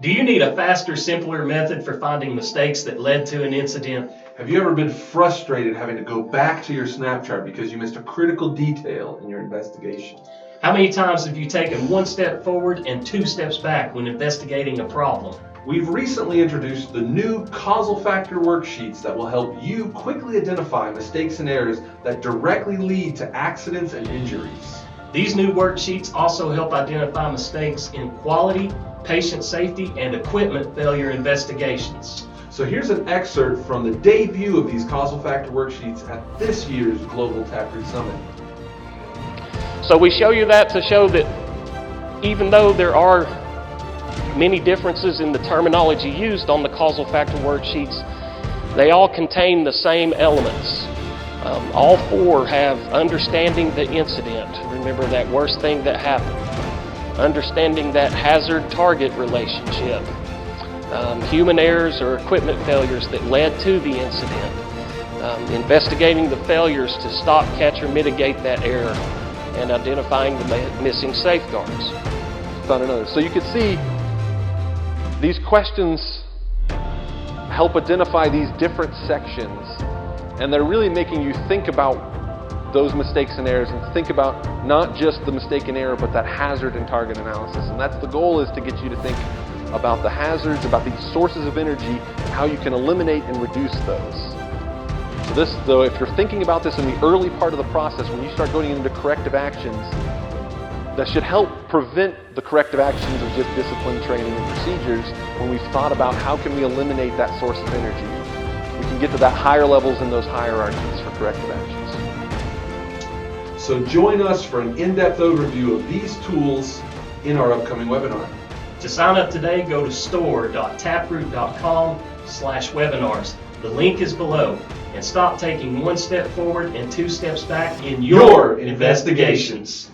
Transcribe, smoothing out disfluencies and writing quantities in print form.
Do you need a faster, simpler method for finding mistakes that led to an incident? Have you ever been frustrated having to go back to your snap chart because you missed a critical detail in your investigation? How many times have you taken one step forward and two steps back when investigating a problem? We've recently introduced the new Causal Factor Worksheets that will help you quickly identify mistakes and errors that directly lead to accidents and injuries. These new worksheets also help identify mistakes in quality, patient safety, and equipment failure investigations. So here's an excerpt from the debut of these Causal Factor Worksheets at this year's Global Taproot Summit. So we show you that to show that even though there are many differences in the terminology used on the Causal Factor Worksheets, they all contain the same elements. All four have understanding the incident. Remember that worst thing that happened. Understanding that hazard-target relationship. Human errors or equipment failures that led to the incident. Investigating the failures to stop, catch, or mitigate that error. And identifying the missing safeguards. Found another. So you can see these questions help identify these different sections, and they're really making you think about those mistakes and errors and think about not just the mistake and error, but that hazard and target analysis. And that's the goal, is to get you to think about the hazards, about these sources of energy, and how you can eliminate and reduce those. So this, though, if you're thinking about this in the early part of the process, when you start going into corrective actions, that should help prevent the corrective actions of just discipline training and procedures when we've thought about how can we eliminate that source of energy. We can get to that higher levels in those hierarchies for corrective actions. So join us for an in-depth overview of these tools in our upcoming webinar. To sign up today, go to store.taproot.com/webinars. The link is below. And stop taking one step forward and two steps back in your investigations.